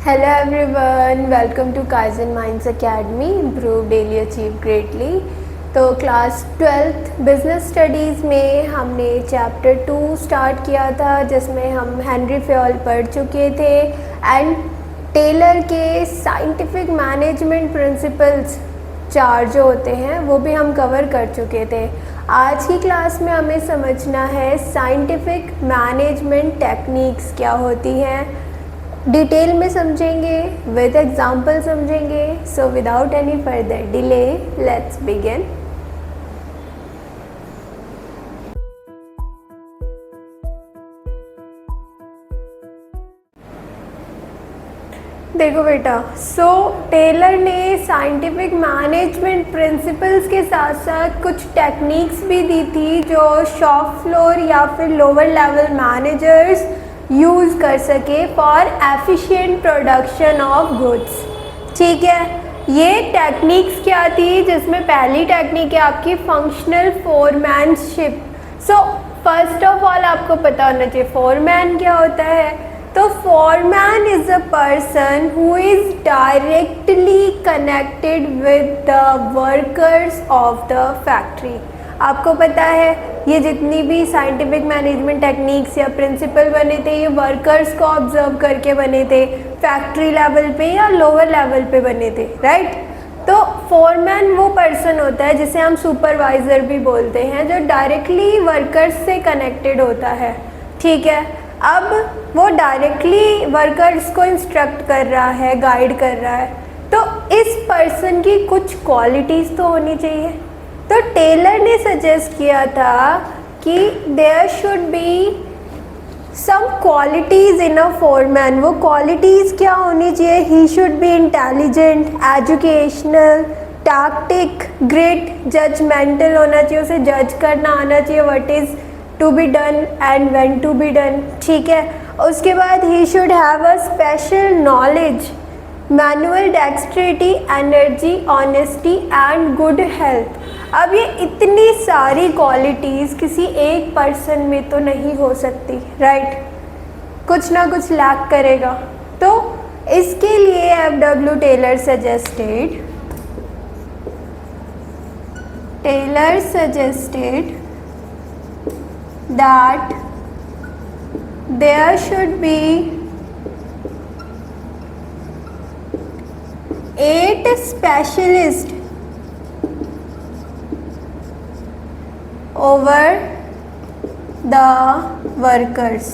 Hello everyone, welcome to Kaizen Minds Academy, Improve Daily Achieve Greatly। तो class 12th business studies में हमने chapter 2 start किया था जिसमें हम हेनरी फ्योल पढ़ चुके थे एंड टेलर के साइंटिफिक मैनेजमेंट प्रिंसिपल्स 4 जो होते हैं वो भी हम कवर कर चुके थे। आज की क्लास में हमें समझना है साइंटिफिक मैनेजमेंट टेक्निक्स क्या होती हैं, डिटेल में समझेंगे, विद एग्जाम्पल समझेंगे। So without any further delay let's begin. देखो बेटा, टेलर ने साइंटिफिक मैनेजमेंट प्रिंसिपल्स के साथ साथ कुछ टेक्निक्स भी दी थी जो शॉप फ्लोर या फिर लोअर लेवल मैनेजर्स यूज़ कर सके for efficient production of goods. ठीक है, ये टेक्निक्स क्या थी, जिसमें पहली टेक्निक है आपकी functional foremanship. First of all आपको पता होना चाहिए फोरमैन क्या होता है। तो foreman is a person who is directly connected with the workers of the factory. आपको पता है ये जितनी भी साइंटिफिक मैनेजमेंट टेक्निक्स या प्रिंसिपल बने थे ये वर्कर्स को ऑब्जर्व करके बने थे, फैक्ट्री लेवल पे या लोअर लेवल पे बने थे, राइट। तो फोरमैन वो पर्सन होता है जिसे हम सुपरवाइज़र भी बोलते हैं, जो डायरेक्टली वर्कर्स से कनेक्टेड होता है। ठीक है, अब वो डायरेक्टली वर्कर्स को इंस्ट्रक्ट कर रहा है, गाइड कर रहा है, तो इस पर्सन की कुछ क्वालिटीज़ तो होनी चाहिए। तो टेलर ने सजेस्ट किया था कि there should be some qualities in a foreman. वो क्वालिटीज़ क्या होनी चाहिए? He should be intelligent, educational, tactic, great, judgemental होना चाहिए, उसे जज करना आना चाहिए what is to be done and when to be done. ठीक है, उसके बाद he should have a special knowledge, manual dexterity, energy, honesty and good health. अब ये इतनी सारी क्वालिटीज़ किसी एक पर्सन में तो नहीं हो सकती, राइट। कुछ ना कुछ लैक करेगा। तो इसके लिए F W Taylor suggested that there should be 8 specialists over the workers,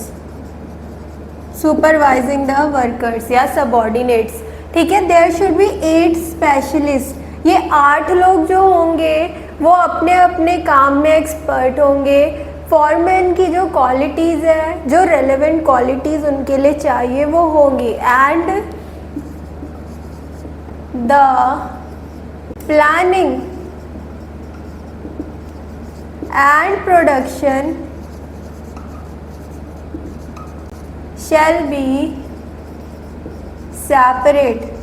supervising the workers या subordinates। ठीक है, there should be 8 specialists। ये 8 लोग जो होंगे वो अपने अपने काम में एक्सपर्ट होंगे। फॉरमैन की जो क्वालिटीज़ है, जो रेलेवेंट क्वालिटीज़ उनके लिए चाहिए वो होंगी, and the planning and production shall be separate.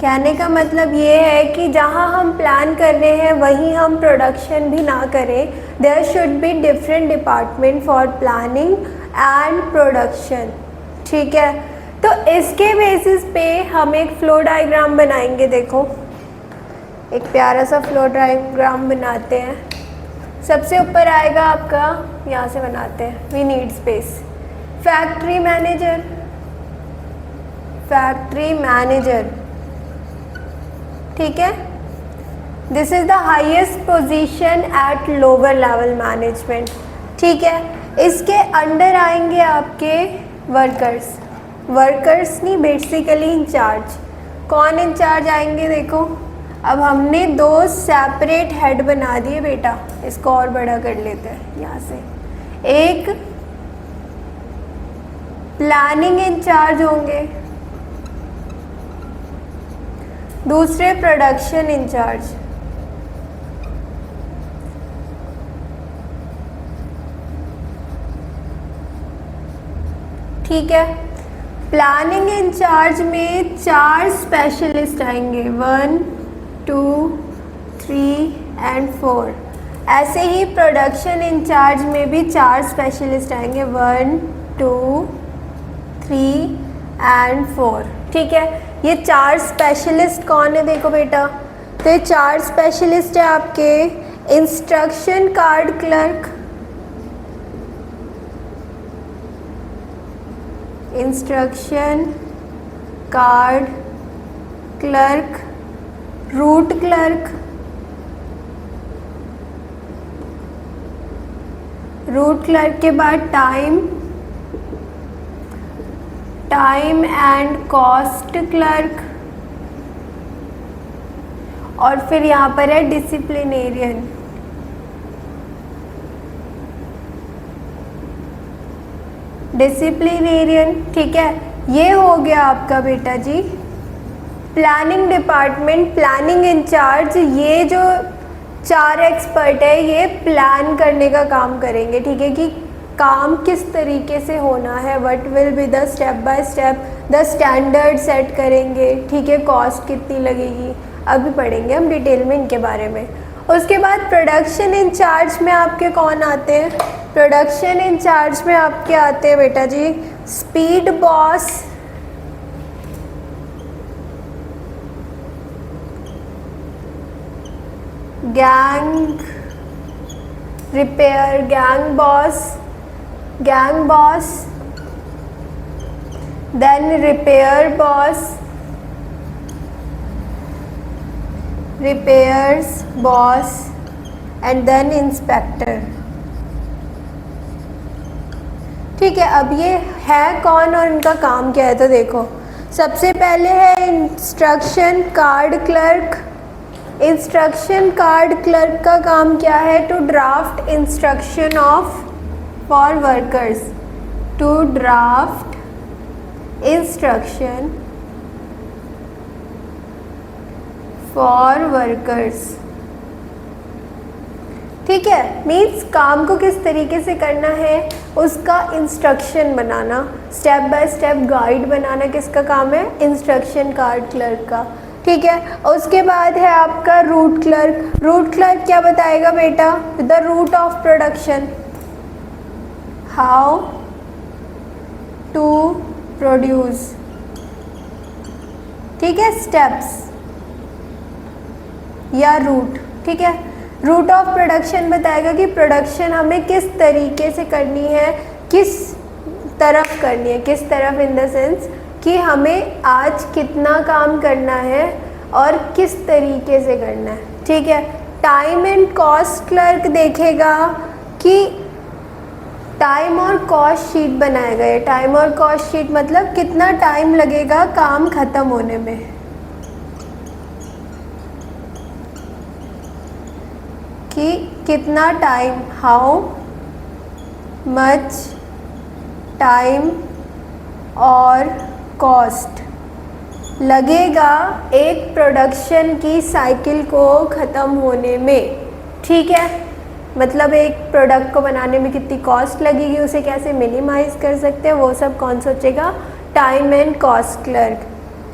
कहने का मतलब ये है कि जहाँ हम प्लान कर रहे हैं वहीं हम प्रोडक्शन भी ना करें। There should be different department for planning and production. ठीक है, तो इसके बेसिस पे हम एक फ्लो डायग्राम बनाएंगे। देखो, एक प्यारा सा फ्लो डायग्राम बनाते हैं। सबसे ऊपर आएगा आपका, यहाँ से बनाते हैं, we need space, factory manager. ठीक है, this is the highest position at lower level management. ठीक है, इसके अंडर आएंगे आपके वर्कर्स नहीं, बेसिकली इंचार्ज। कौन इंचार्ज आएंगे? देखो, अब हमने 2 सेपरेट हेड बना दिए बेटा, इसको और बड़ा कर लेते हैं यहाँ से। एक प्लानिंग इंचार्ज होंगे, दूसरे प्रोडक्शन इंचार्ज। ठीक है, प्लानिंग इंचार्ज में 4 स्पेशलिस्ट आएंगे, 1 2 3 एंड 4। ऐसे ही प्रोडक्शन इंचार्ज में भी 4 स्पेशलिस्ट आएंगे, 1 2 3 एंड 4। ठीक है, ये 4 स्पेशलिस्ट कौन है देखो बेटा, तो ये 4 स्पेशलिस्ट है आपके instruction card clerk, instruction card clerk, root clerk, root clerk के बाद टाइम एंड कॉस्ट क्लर्क, और फिर यहाँ पर है डिसिप्लिनेरियन। डिसिप्लिनेरियन, ठीक है, ये हो गया आपका बेटा जी प्लानिंग डिपार्टमेंट, प्लानिंग इंचार्ज। ये जो 4 एक्सपर्ट है ये प्लान करने का काम करेंगे, ठीक है, कि काम किस तरीके से होना है, what will be the step by step the standard set करेंगे, ठीक है, कॉस्ट कितनी लगेगी, अभी पढ़ेंगे हम डिटेल में इनके बारे में। उसके बाद प्रोडक्शन इंचार्ज में आपके कौन आते हैं, प्रोडक्शन इंचार्ज में आपके आते हैं बेटा जी speed boss, gang repair, gang boss, then repair boss, repairs boss, and then inspector. ठीक है, अब ये है कौन और इनका काम क्या है, तो देखो सबसे पहले है instruction card clerk. Instruction card clerk का काम क्या है, to draft instruction for workers, to draft instruction for workers. ठीक है, मीन्स काम को किस तरीके से करना है उसका इंस्ट्रक्शन बनाना, स्टेप बाय स्टेप गाइड बनाना किसका काम है, इंस्ट्रक्शन कार्ड क्लर्क का। ठीक है, उसके बाद है आपका रूट क्लर्क। रूट क्लर्क क्या बताएगा बेटा, the route of production, how to produce, ठीक है, स्टेप्स या रूट। ठीक है, रूट ऑफ प्रोडक्शन बताएगा कि प्रोडक्शन हमें किस तरीके से करनी है, किस तरफ करनी है, किस तरफ इन द सेंस कि हमें आज कितना काम करना है और किस तरीके से करना है। ठीक है, टाइम एंड कॉस्ट क्लर्क देखेगा कि टाइम और कॉस्ट शीट बनाएगा। ये टाइम और कॉस्ट शीट मतलब कितना टाइम लगेगा काम ख़त्म होने में, कि कितना टाइम, हाउ मच टाइम और कॉस्ट लगेगा एक प्रोडक्शन की साइकिल को ख़त्म होने में। ठीक है, मतलब एक प्रोडक्ट को बनाने में कितनी कॉस्ट लगेगी, उसे कैसे मिनिमाइज़ कर सकते हैं, वो सब कौन सोचेगा, टाइम एंड कॉस्ट क्लर्क।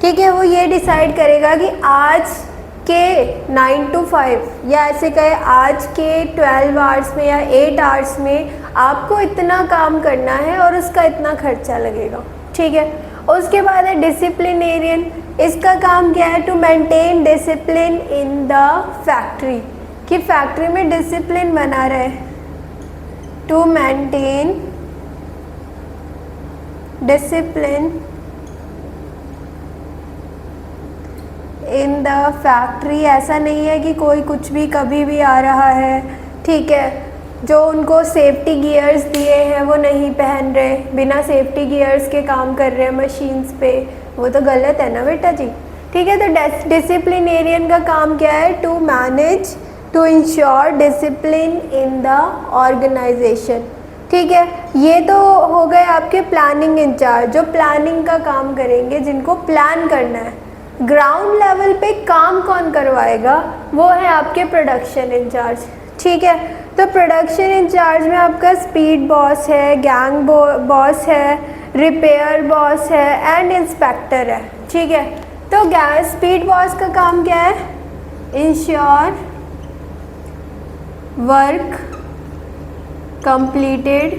ठीक है, वो ये डिसाइड करेगा कि आज के 9 to 5 या ऐसे कहे आज के 12 आवर्स में या 8 आवर्स में आपको इतना काम करना है और उसका इतना खर्चा लगेगा। ठीक है, उसके बाद है डिसिप्लिनेरियन। इसका काम क्या है, to maintain discipline in the factory, कि फैक्ट्री में डिसिप्लिन बना रहे, to maintain discipline in the factory. ऐसा नहीं है कि कोई कुछ भी कभी भी आ रहा है, ठीक है, जो उनको सेफ्टी गियर्स दिए हैं वो नहीं पहन रहे, बिना सेफ्टी गियर्स के काम कर रहे हैं मशीन्स पे, वो तो गलत है ना बेटा जी। ठीक है, तो डिसिप्लिनेरियन का काम क्या है, to manage, to ensure discipline in the organisation. ठीक है, ये तो हो गए आपके प्लानिंग इंचार्ज, जो प्लानिंग का काम करेंगे, जिनको प्लान करना है। ग्राउंड लेवल पे काम कौन करवाएगा, वो है आपके प्रोडक्शन इंचार्ज। ठीक है, तो प्रोडक्शन इंचार्ज में आपका स्पीड बॉस है, गैंग बॉस है, रिपेयर बॉस है एंड इंस्पेक्टर है। ठीक है, तो स्पीड बॉस का काम क्या है, ensure work completed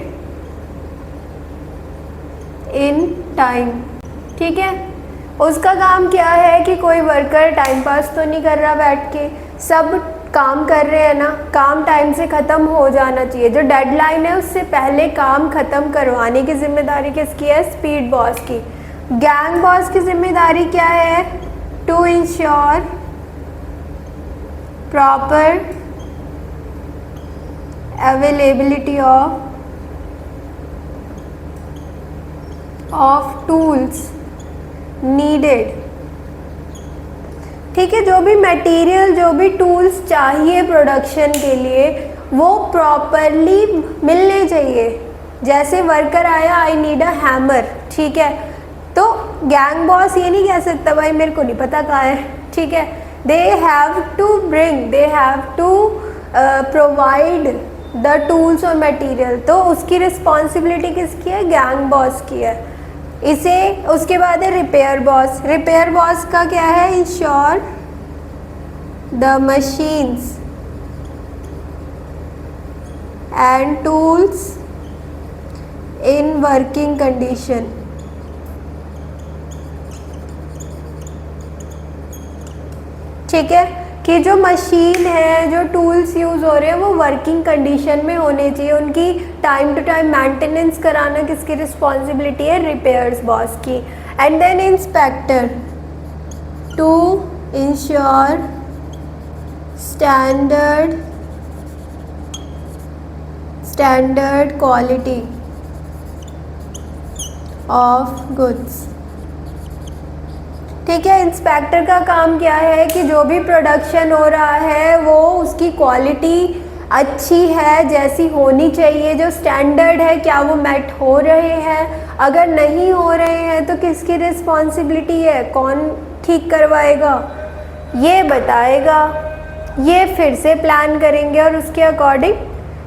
in time. ठीक है। उसका काम क्या है कि कोई वर्कर टाइम पास तो नहीं कर रहा बैठ के, सब काम कर रहे हैं ना, काम टाइम से ख़त्म हो जाना चाहिए। जो डेडलाइन है उससे पहले काम ख़त्म करवाने की जिम्मेदारी किसकी है? स्पीड बॉस की। गैंग बॉस की जिम्मेदारी क्या है? To insure proper availability of tools needed. ठीक है, जो भी मटेरियल, जो भी टूल्स चाहिए प्रोडक्शन के लिए वो प्रॉपरली मिलने चाहिए। जैसे वर्कर आया, आई नीड अ हैमर, ठीक है, तो गैंग बॉस ये नहीं कह सकता भाई मेरे को नहीं पता कहाँ है, ठीक है। They have to bring, they have to provide the tools और मटेरियल, तो उसकी रिस्पॉन्सिबिलिटी किसकी है? गैंग बॉस की है। इसे उसके बाद है रिपेयर बॉस। रिपेयर बॉस का क्या है? Ensure the machines and tools in working condition. ठीक है, कि जो मशीन है, जो टूल्स यूज़ हो रहे हैं वो वर्किंग कंडीशन में होने चाहिए। उनकी टाइम टू टाइम मेंटेनेंस कराना किसकी रिस्पॉन्सिबिलिटी है? रिपेयर्स बॉस की। And then inspector to insure standard quality of goods. ठीक है, इंस्पेक्टर का काम क्या है कि जो भी प्रोडक्शन हो रहा है वो उसकी क्वालिटी अच्छी है, जैसी होनी चाहिए, जो स्टैंडर्ड है क्या वो मेट हो रहे हैं। अगर नहीं हो रहे हैं तो किसकी रिस्पॉन्सिबिलिटी है? कौन ठीक करवाएगा? ये बताएगा, ये फिर से प्लान करेंगे और उसके अकॉर्डिंग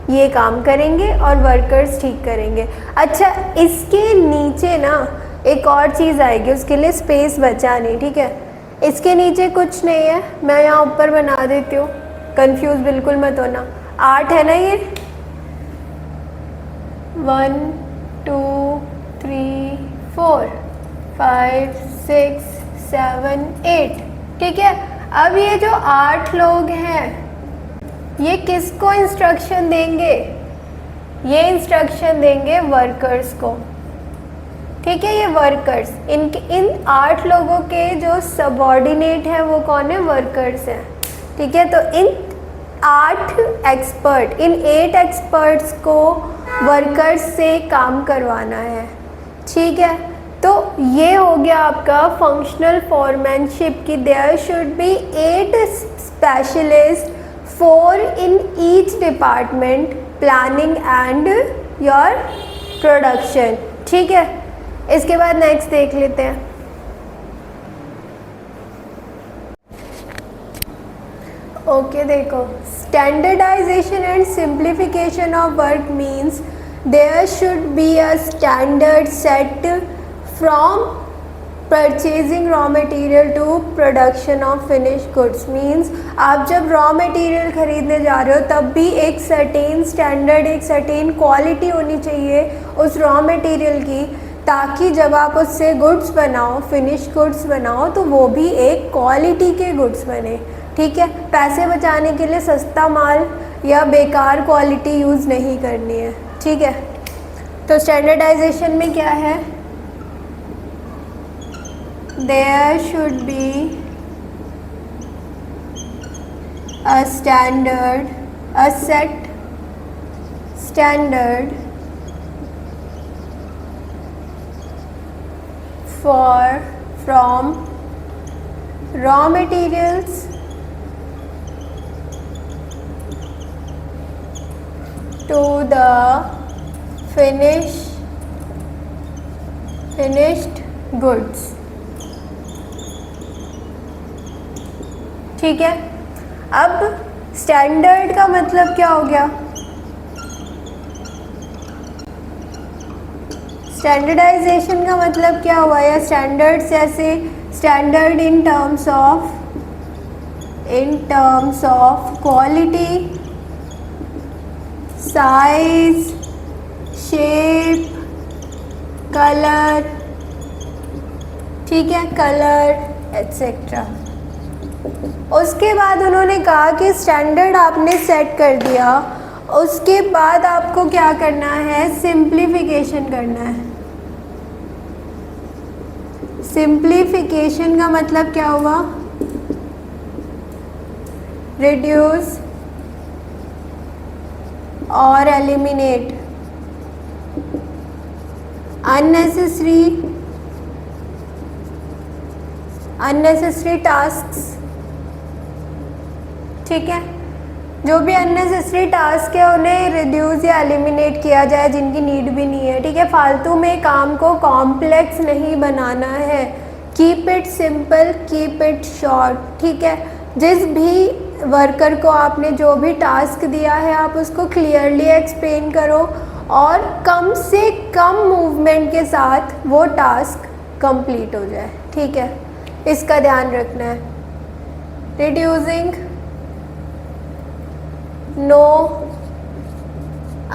ये काम करेंगे और वर्कर्स ठीक करेंगे। अच्छा, इसके नीचे ना एक और चीज़ आएगी, उसके लिए स्पेस बचा नहीं, ठीक है। इसके नीचे कुछ नहीं है, मैं यहाँ ऊपर बना देती हूँ, कंफ्यूज बिल्कुल मत होना। 8 है ना ये, 1 2 3 4 5 6 7 8, ठीक है। अब ये जो 8 लोग हैं ये किसको इंस्ट्रक्शन देंगे? ये इंस्ट्रक्शन देंगे वर्कर्स को, ठीक है। ये वर्कर्स, इन 8 लोगों के जो सबऑर्डिनेट है वो कौन है? वर्कर्स हैं, ठीक है। तो इन 8 एक्सपर्ट, इन 8 एक्सपर्ट्स को वर्कर्स से काम करवाना है, ठीक है। तो ये हो गया आपका फंक्शनल फॉरमैनशिप की there should be 8 specialist, 4 in each department, planning and your production, ठीक है। इसके बाद नेक्स्ट देख लेते हैं। ओके, देखो, standardisation and simplification of work means there should be a standard set from purchasing raw material to production of finish goods. Means आप जब रॉ मटेरियल खरीदने जा रहे हो तब भी एक सर्टेन स्टैंडर्ड, एक सर्टेन क्वालिटी होनी चाहिए उस रॉ मटेरियल की, ताकि जब आप उससे गुड्स बनाओ, फिनिश गुड्स बनाओ, तो वो भी एक क्वालिटी के गुड्स बने, ठीक है। पैसे बचाने के लिए सस्ता माल या बेकार क्वालिटी यूज़ नहीं करनी है, ठीक है। तो स्टैंडर्डाइजेशन में क्या है? There should be a standard, a set standard from raw materials to the finished goods, ठीक है। अब स्टैंडर्ड का मतलब क्या हो गया? स्टैंडर्डाइजेशन का मतलब क्या हुआ? या स्टैंडर्ड्स जैसे standard in terms of quality, size, shape, colour, ठीक है, कलर एटसेट्रा। उसके बाद उन्होंने कहा कि स्टैंडर्ड आपने सेट कर दिया, उसके बाद आपको क्या करना है, सिंप्लीफिकेशन करना है। सिंप्लीफिकेशन का मतलब क्या हुआ, रिड्यूस और एलिमिनेट अननेसेसरी टास्क्स। ठीक है, जो भी अननेसेसरी टास्क है उन्हें रिड्यूस या एलिमिनेट किया जाए, जिनकी नीड भी नहीं है। ठीक है, फालतू में काम को कॉम्प्लेक्स नहीं बनाना है, keep it simple, keep it short. ठीक है, जिस भी वर्कर को आपने जो भी टास्क दिया है आप उसको क्लियरली एक्सप्लेन करो और कम से कम मूवमेंट के साथ वो टास्क कंप्लीट हो जाए। ठीक है, इसका ध्यान रखना है। Reducing know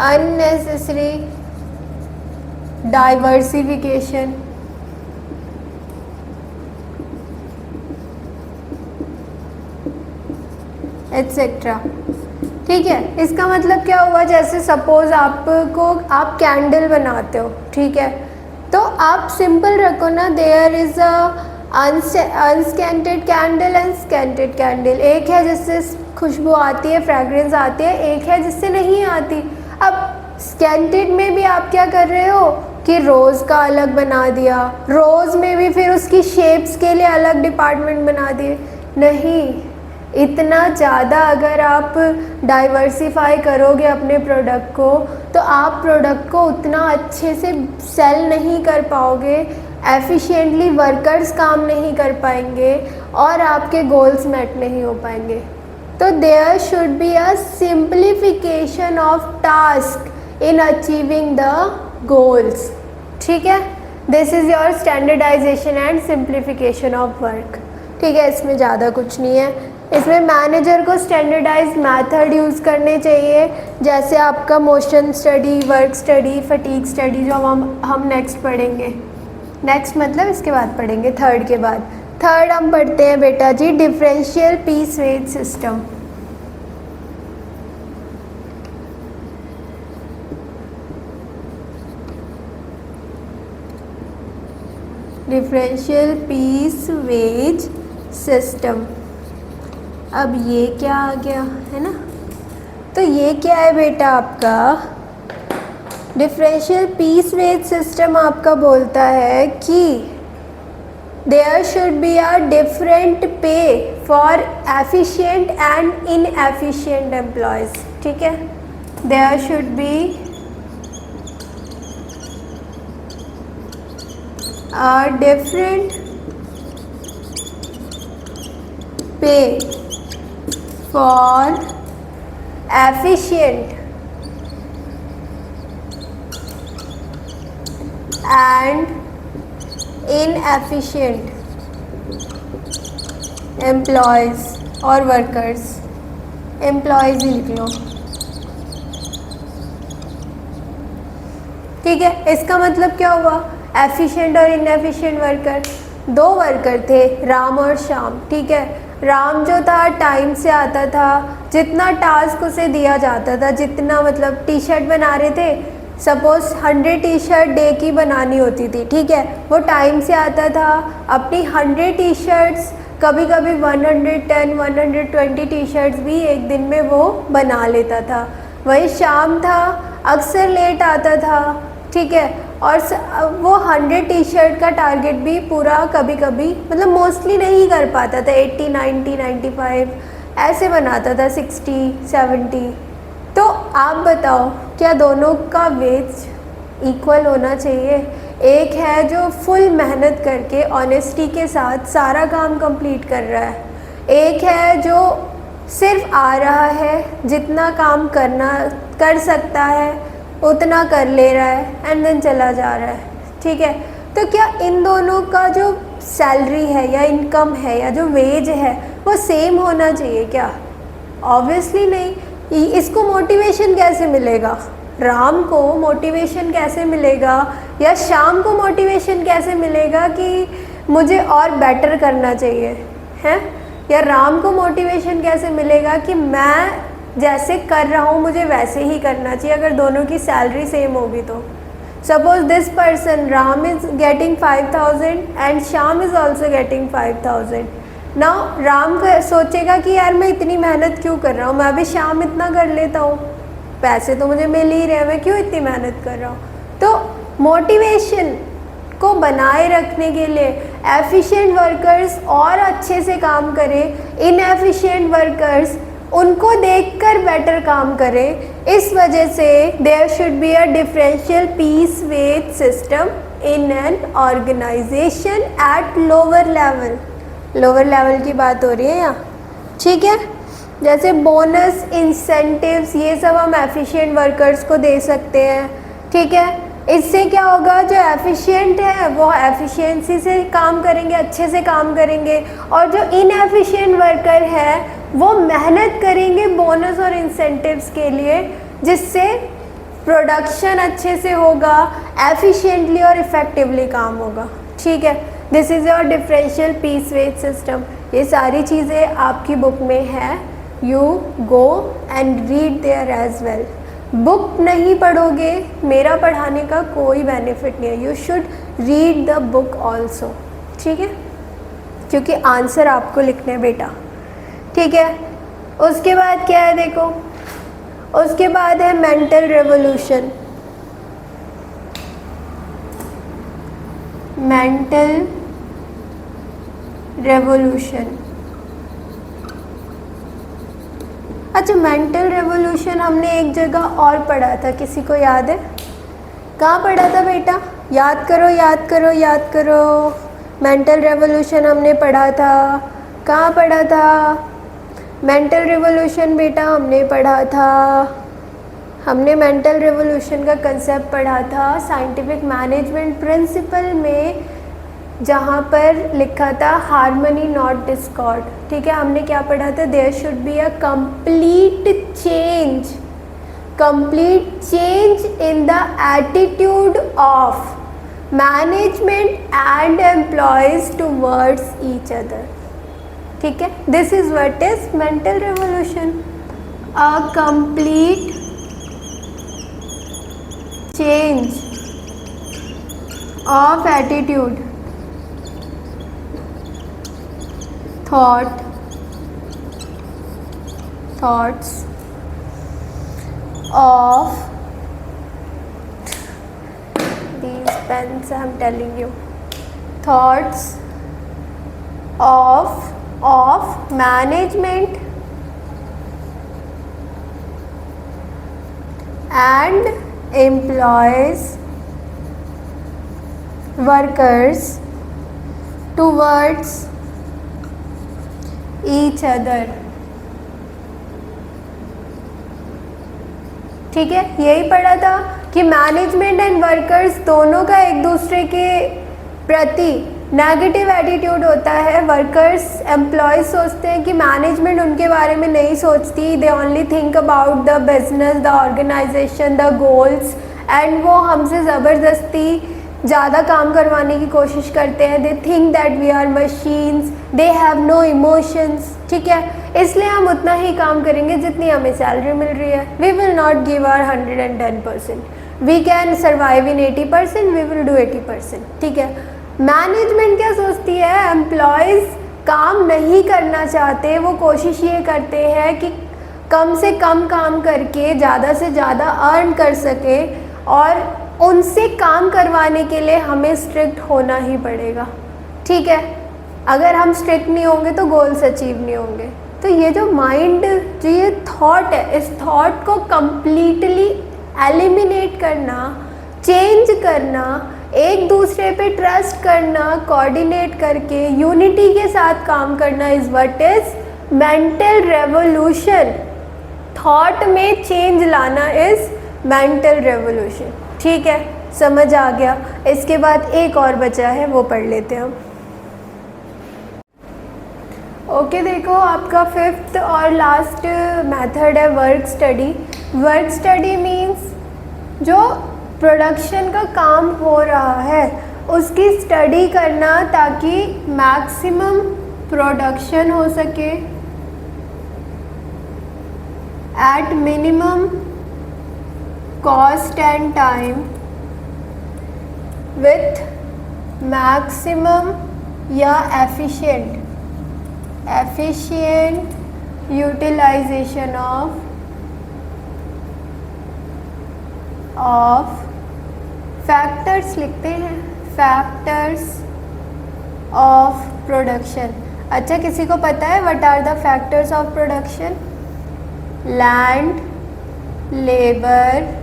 unnecessary diversification, etcetera. ठीक है, इसका मतलब क्या हुआ, जैसे सपोज आप कैंडल बनाते हो, ठीक है, तो आप सिंपल रखो ना, there is a unscented candle and scented candle. एक है जिससे खुशबू आती है, फ्रेगरेंस आती है, एक है जिससे नहीं आती। अब स्केंटेड में भी आप क्या कर रहे हो कि रोज़ का अलग बना दिया, रोज़ में भी फिर उसकी शेप्स के लिए अलग डिपार्टमेंट बना दिए। नहीं, इतना ज़्यादा अगर आप डाइवर्सिफाई करोगे अपने प्रोडक्ट को तो आप प्रोडक्ट को उतना अच्छे से सेल नहीं कर पाओगे, एफिशिएंटली वर्कर्स काम नहीं कर पाएंगे और आपके गोल्स मेट नहीं हो पाएंगे। तो there should be a simplification of task in achieving the goals. ठीक है, this is your standardisation and simplification of work. ठीक है, इसमें ज़्यादा कुछ नहीं है। इसमें मैनेजर को स्टैंडर्डाइज मेथड यूज़ करने चाहिए, जैसे आपका motion study, work study, fatigue study, जो हम नेक्स्ट पढ़ेंगे। नेक्स्ट मतलब इसके बाद पढ़ेंगे, थर्ड के बाद। थर्ड हम पढ़ते हैं बेटा जी differential piece wage system. Differential piece wage system. अब ये क्या आ गया है ना, तो ये क्या है बेटा आपका डिफरेंशियल पीस वेज सिस्टम। आपका बोलता है कि there should be a different pay for efficient and inefficient employees. ठीक है, there should be a different pay for efficient and inefficient employees और workers। employees ही लिख लो। ठीक है, इसका मतलब क्या हुआ, एफिशिएंट और इनएफिशिएंट वर्कर। दो वर्कर थे, राम और श्याम। ठीक है, राम जो था टाइम से आता था, जितना टास्क उसे दिया जाता था, जितना मतलब टी शर्ट बना रहे थे, सपोज 100 टी शर्ट डे की बनानी होती थी। ठीक है, वो टाइम से आता था, अपनी 100 टी शर्ट्स, कभी कभी 110 120 टी शर्ट्स भी एक दिन में वो बना लेता था। वही शाम था, अक्सर लेट आता था। ठीक है, और वो 100 टी शर्ट का टारगेट भी पूरा कभी कभी मतलब मोस्टली नहीं कर पाता था, 80 90 95 ऐसे बनाता था, 60 70। तो आप बताओ क्या दोनों का वेज इक्वल होना चाहिए? एक है जो फुल मेहनत करके ऑनेस्टी के साथ सारा काम कंप्लीट कर रहा है, एक है जो सिर्फ आ रहा है, जितना काम कर सकता है उतना कर ले रहा है एंड देन चला जा रहा है। ठीक है, तो क्या इन दोनों का जो सैलरी है या इनकम है या जो वेज है वो सेम होना चाहिए क्या? ऑब्वियसली नहीं। इसको मोटिवेशन कैसे मिलेगा? राम को मोटिवेशन कैसे मिलेगा या शाम को मोटिवेशन कैसे मिलेगा कि मुझे और बेटर करना चाहिए है, या राम को मोटिवेशन कैसे मिलेगा कि मैं जैसे कर रहा हूँ मुझे वैसे ही करना चाहिए अगर दोनों की सैलरी सेम होगी तो। Suppose this person Ram is getting 5000 and Shyam is also getting 5000। Now Ram सोचेगा कि यार मैं इतनी मेहनत क्यों कर रहा हूँ, मैं भी श्याम इतना कर लेता हूँ, पैसे तो मुझे मिल ही रहे हैं, मैं क्यों इतनी मेहनत कर रहा हूँ। तो मोटिवेशन को बनाए रखने के लिए एफिशिएंट वर्कर्स और अच्छे से काम करें, इनएफिशिएंट वर्कर्स उनको देखकर बेटर काम करें। इस वजह से there should be a differential piece wage system in an organisation at lower level. Lower level की बात हो रही है यहाँ, ठीक है। जैसे बोनस, इंसेंटिव्स, ये सब हम एफिशिएंट वर्कर्स को दे सकते हैं, ठीक है। इससे क्या होगा, जो एफिशिएंट है वो एफिशिएंसी से काम करेंगे, अच्छे से काम करेंगे, और जो इनएफिशिएंट वर्कर है वो मेहनत करेंगे बोनस और इंसेंटिव्स के लिए, जिससे प्रोडक्शन अच्छे से होगा, एफिशिएंटली और इफ़ेक्टिवली काम होगा, ठीक है। This is your differential piece wage system. ये सारी चीज़ें आपकी बुक में है, you go and read there as well. Book नहीं पढ़ोगे, मेरा पढ़ाने का कोई बेनिफिट नहीं है, you should read the book also, ठीक है, क्योंकि आंसर आपको लिखने हैं बेटा, ठीक है। उसके बाद क्या है देखो, उसके बाद है मेंटल रेवोल्यूशन। मेंटल रेवोल्यूशन, अच्छा मेंटल रेवोल्यूशन हमने एक जगह और पढ़ा था, किसी को याद है? कहाँ पढ़ा था बेटा? याद करो याद करो याद करो। मेंटल रेवोल्यूशन हमने पढ़ा था, कहाँ पढ़ा था? मेंटल रेवोल्यूशन बेटा हमने पढ़ा था, हमने मेंटल रेवोल्यूशन का कंसेप्ट पढ़ा था साइंटिफिक मैनेजमेंट प्रिंसिपल में, जहाँ पर लिखा था हार्मनी नॉट डिस्कॉर्ड, ठीक है। हमने क्या पढ़ा था? There should be a complete change in the attitude of management and employees towards each other, ठीक है। This is what is mental revolution, a complete change of attitude, thoughts of these pens, I'm telling you, thoughts of management and employees, workers towards each other, ठीक है। यही पढ़ा था कि management and workers दोनों का एक दूसरे के प्रति नेगेटिव एटीट्यूड होता है। वर्कर्स, एम्प्लॉयज सोचते हैं कि मैनेजमेंट उनके बारे में नहीं सोचती, they only think about the business, the organisation, the goals, and वो हमसे ज़बरदस्ती ज़्यादा काम करवाने की कोशिश करते हैं। They think that we are machines, they have no emotions, ठीक है। इसलिए हम उतना ही काम करेंगे जितनी हमें सैलरी मिल रही है। We will not give our 110%, we can survive in 80%, we will do 80%, ठीक है। मैनेजमेंट क्या सोचती है? एम्प्लॉयज़ काम नहीं करना चाहते, वो कोशिश ये करते हैं कि कम से कम काम करके ज़्यादा से ज़्यादा अर्न कर सके, और उनसे काम करवाने के लिए हमें स्ट्रिक्ट होना ही पड़ेगा, ठीक है। अगर हम स्ट्रिक्ट नहीं होंगे तो गोल्स अचीव नहीं होंगे। तो ये जो माइंड, जो ये थॉट है, इस थॉट को कम्प्लीटली एलिमिनेट करना, चेंज करना, एक दूसरे पे ट्रस्ट करना, कोऑर्डिनेट करके यूनिटी के साथ काम करना is what is mental revolution. Thought में चेंज लाना इज़ मेंटल रेवोल्यूशन, ठीक है। समझ आ गया। इसके बाद एक और बचा है, वो पढ़ लेते हैं हम। ओके देखो, आपका फिफ्थ और लास्ट मेथड है work study. Work study means जो प्रोडक्शन का काम हो रहा है उसकी स्टडी करना ताकि मैक्सिमम प्रोडक्शन हो सके at minimum cost and time with maximum या एफिशिएंट यूटिलाइजेशन ऑफ फैक्टर्स लिखते हैं, फैक्टर्स ऑफ प्रोडक्शन। अच्छा, किसी को पता है what are the factors of production? Land, labour,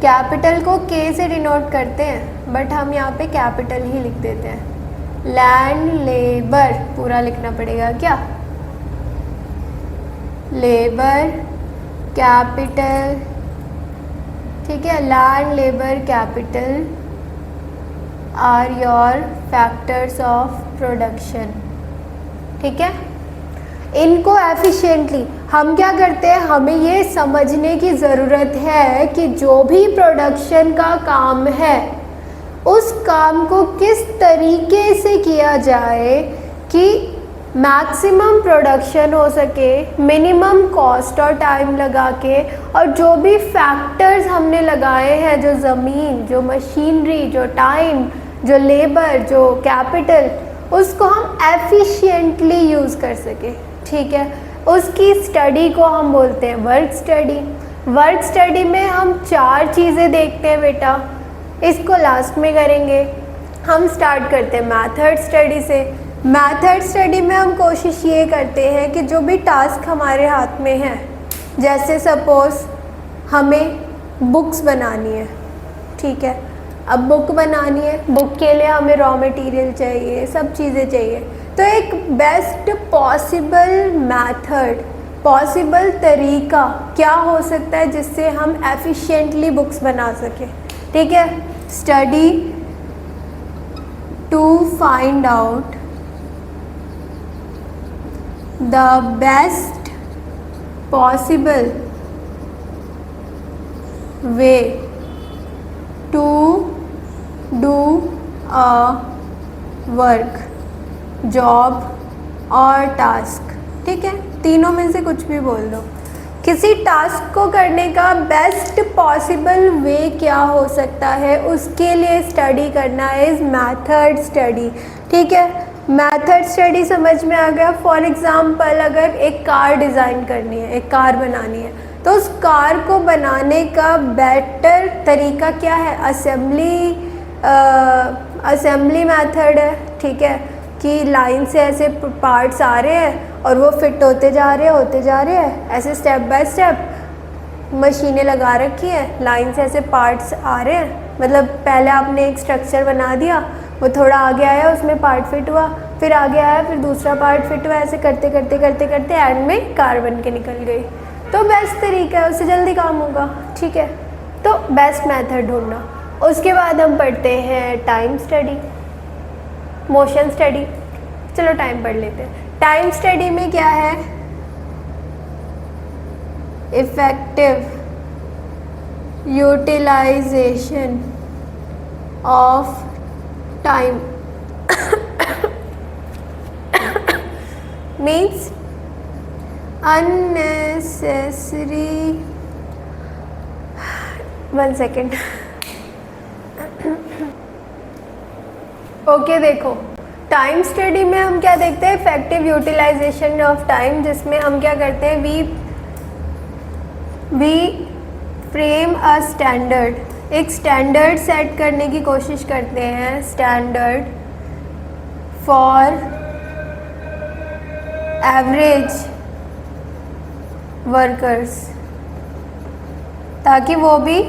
capital को के से डिनोट करते हैं बट हम यहाँ पे कैपिटल ही लिख देते हैं। लैंड, लेबर पूरा लिखना पड़ेगा क्या? लेबर, कैपिटल, ठीक है। Land, labour, capital R your factors of production, ठीक है। इनको एफिशिएंटली हम क्या करते हैं, हमें ये समझने की ज़रूरत है कि जो भी प्रोडक्शन का काम है उस काम को किस तरीके से किया जाए कि मैक्सिमम प्रोडक्शन हो सके, मिनिमम कॉस्ट और टाइम लगा के, और जो भी फैक्टर्स हमने लगाए हैं, जो ज़मीन, जो मशीनरी, जो टाइम, जो लेबर, जो कैपिटल, उसको हम एफिशिएंटली यूज़ कर सके, ठीक है। उसकी स्टडी को हम बोलते हैं वर्क स्टडी। वर्क स्टडी में हम 4 चीज़ें देखते हैं बेटा, इसको लास्ट में करेंगे। हम स्टार्ट करते हैं मेथड स्टडी से। मेथड स्टडी में हम कोशिश ये करते हैं कि जो भी टास्क हमारे हाथ में है, जैसे सपोज़ हमें बुक्स बनानी है, ठीक है। अब बुक बनानी है, बुक के लिए हमें रॉ मटेरियल चाहिए, सब चीज़ें चाहिए। तो एक बेस्ट पॉसिबल मेथड, पॉसिबल तरीका क्या हो सकता है जिससे हम एफिशिएंटली बुक्स बना सकें, ठीक है। Study to find out the best possible way to do a work, job और टास्क, ठीक है। तीनों में से कुछ भी बोल दो। किसी टास्क को करने का बेस्ट पॉसिबल वे क्या हो सकता है, उसके लिए स्टडी करना इज़ मैथड स्टडी, ठीक है। मैथड स्टडी समझ में आ गया। फॉर एग्ज़ाम्पल अगर एक कार डिज़ाइन करनी है, एक कार बनानी है, तो उस कार को बनाने का बेटर तरीका क्या है? असेंबली मेथड है, ठीक है, कि लाइन से ऐसे पार्ट्स आ रहे हैं और वो फिट होते जा रहे हैं ऐसे स्टेप बाय स्टेप मशीनें लगा रखी है, लाइन से ऐसे पार्ट्स आ रहे हैं। मतलब पहले आपने एक स्ट्रक्चर बना दिया, वो थोड़ा आगे आया, उसमें पार्ट फिट हुआ, फिर आगे आया, फिर दूसरा पार्ट फिट हुआ, ऐसे करते करते करते करते एंड में कार बन के निकल गई। तो बेस्ट तरीका है, उससे जल्दी काम होगा, ठीक है। तो बेस्ट मेथड ढूंढना। उसके बाद हम पढ़ते हैं टाइम स्टडी, मोशन स्टडी। चलो टाइम पढ़ लेते हैं। टाइम स्टडी में क्या है? Effective utilisation of time means unnecessary, 1 second okay देखो, टाइम स्टडी में हम क्या देखते हैं? इफेक्टिव यूटिलाइजेशन ऑफ टाइम, जिसमें हम क्या करते हैं? वी फ्रेम अ स्टैंडर्ड, एक स्टैंडर्ड सेट करने की कोशिश करते हैं, स्टैंडर्ड फॉर एवरेज वर्कर्स, ताकि वो भी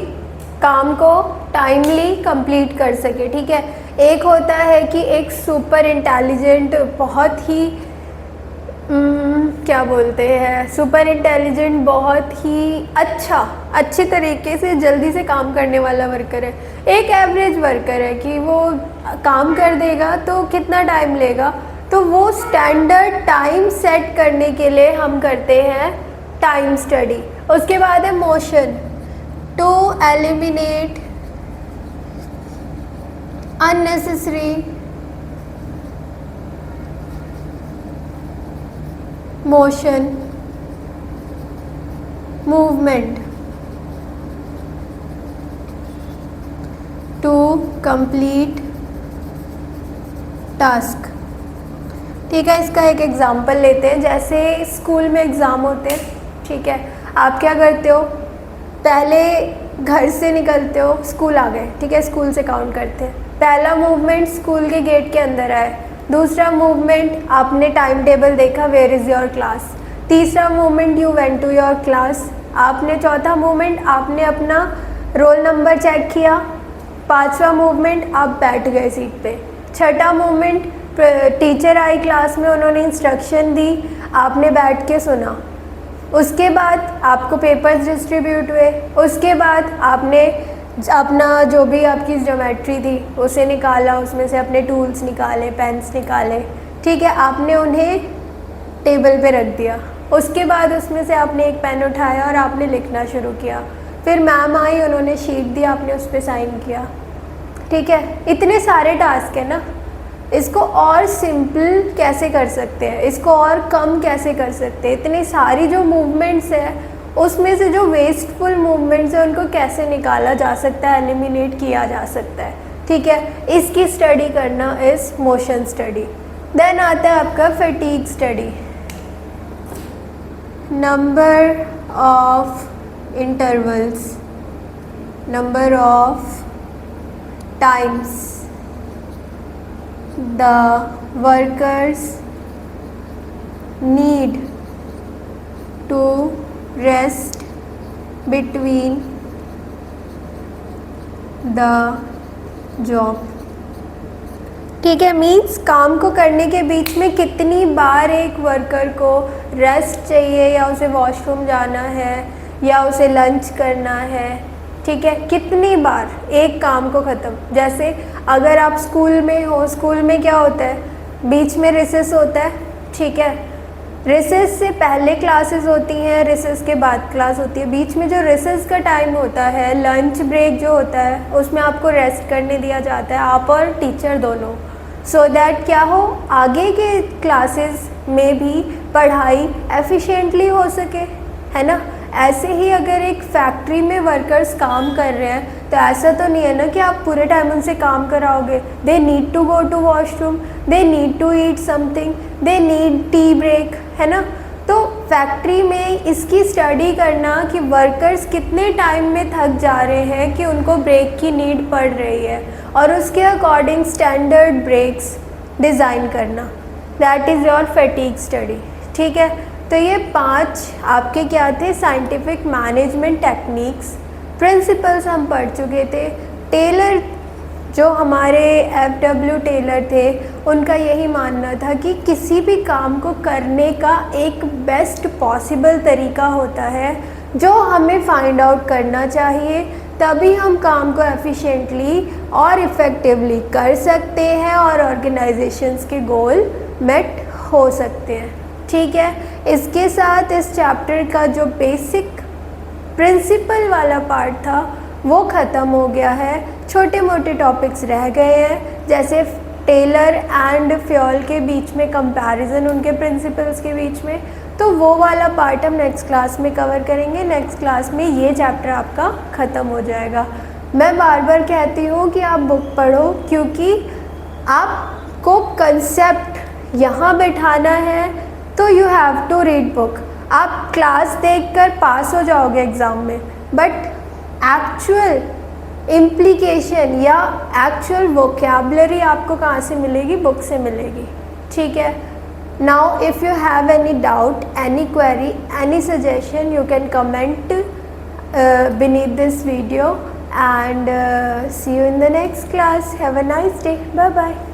काम को टाइमली कंप्लीट कर सके, ठीक है। एक होता है कि एक सुपर इंटेलिजेंट, बहुत ही क्या बोलते हैं, सुपर इंटेलिजेंट, बहुत ही अच्छे तरीके से जल्दी से काम करने वाला वर्कर है। एक एवरेज वर्कर है कि वो काम कर देगा तो कितना टाइम लेगा, तो वो स्टैंडर्ड टाइम सेट करने के लिए हम करते हैं टाइम स्टडी। उसके बाद है motion, to eliminate unnecessary motion, movement to complete task। ठीक है, इसका एक एग्जांपल लेते हैं। जैसे स्कूल में एग्ज़ाम होते हैं, ठीक है, आप क्या करते हो, पहले घर से निकलते हो, स्कूल आ गए, ठीक है, स्कूल से काउंट करते हैं। पहला मूवमेंट स्कूल के गेट के अंदर आए, दूसरा मूवमेंट आपने टाइम टेबल देखा, वेयर इज़ योर क्लास, तीसरा movement you went to your class, आपने चौथा मूवमेंट आपने अपना रोल नंबर चेक किया, पांचवा मूवमेंट आप बैठ गए सीट पे, छठा मूवमेंट टीचर आई क्लास में, उन्होंने इंस्ट्रक्शन दी, आपने बैठ के सुना, उसके बाद आपको पेपर्स डिस्ट्रीब्यूट हुए, उसके बाद आपने अपना जो भी आपकी ज्योमेट्री थी उसे निकाला, उसमें से अपने टूल्स निकाले, पेन्स निकाले, ठीक है, आपने उन्हें टेबल पे रख दिया, उसके बाद उसमें से आपने एक पेन उठाया और आपने लिखना शुरू किया, फिर मैम आई, उन्होंने शीट दी, आपने उस पर साइन किया, ठीक है। इतने सारे टास्क है ना, इसको और सिंपल कैसे कर सकते हैं, इसको और कम कैसे कर सकते हैं, इतनी सारी जो मूवमेंट्स है उसमें से जो वेस्टफुल मूवमेंट्स है उनको कैसे निकाला जा सकता है, एलिमिनेट किया जा सकता है, ठीक है, इसकी स्टडी करना इस मोशन स्टडी। देन आता है आपका fatigue study, number of intervals, number of times the workers need to rest between the job। ठीक है, मीन्स काम को करने के बीच में कितनी बार एक वर्कर को रेस्ट चाहिए, या उसे वॉशरूम जाना है, या उसे लंच करना है, ठीक है, कितनी बार एक काम को ख़त्म। जैसे अगर आप स्कूल में हो, स्कूल में क्या होता है, बीच में रिसेस होता है, ठीक है, रिसेस से पहले क्लासेस होती हैं, रिसेस के बाद क्लास होती है, बीच में जो रिसेस का टाइम होता है, लंच ब्रेक जो होता है, उसमें आपको रेस्ट करने दिया जाता है, आप और टीचर दोनों, सो दैट क्या हो, आगे के क्लासेस में भी पढ़ाई एफिशिएंटली हो सके, है ना। ऐसे ही अगर एक फैक्ट्री में वर्कर्स काम कर रहे हैं तो ऐसा तो नहीं है ना कि आप पूरे टाइम उनसे काम कराओगे, they need to go to washroom, they need to eat something, they need tea break, है ना। तो फैक्ट्री में इसकी स्टडी करना कि वर्कर्स कितने टाइम में थक जा रहे हैं कि उनको ब्रेक की नीड पड़ रही है, और उसके अकॉर्डिंग स्टैंडर्ड ब्रेक्स डिज़ाइन करना, that is your fatigue study, ठीक है। तो ये 5 आपके क्या थे, साइंटिफिक मैनेजमेंट टेक्निक्स, प्रिंसिपल्स हम पढ़ चुके थे। टेलर जो हमारे FW टेलर थे, उनका यही मानना था कि किसी भी काम को करने का एक बेस्ट पॉसिबल तरीका होता है जो हमें फाइंड आउट करना चाहिए, तभी हम काम को एफिशिएंटली और इफ़ेक्टिवली कर सकते हैं और ऑर्गेनाइजेशंस के गोल मेट हो सकते हैं, ठीक है। इसके साथ इस चैप्टर का जो बेसिक प्रिंसिपल वाला पार्ट था वो ख़त्म हो गया है, छोटे मोटे टॉपिक्स रह गए हैं, जैसे टेलर एंड फ्योल के बीच में कंपैरिजन, उनके प्रिंसिपल्स के बीच में, तो वो वाला पार्ट हम नेक्स्ट क्लास में कवर करेंगे। नेक्स्ट क्लास में ये चैप्टर आपका ख़त्म हो जाएगा। मैं बार बार कहती हूँ कि आप बुक पढ़ो, क्योंकि आपको कंसेप्ट यहाँ बैठाना है तो you have to read book. आप क्लास देखकर पास हो जाओगे एग्ज़ाम में, बट एक्चुअल इम्प्लीकेशन या एक्चुअल वोकैबुलरी आपको कहाँ से मिलेगी, बुक से मिलेगी, ठीक है। Now if you have any doubt, any query, any suggestion, you can comment beneath this video, and see you in the next class. Have a nice day. Bye bye.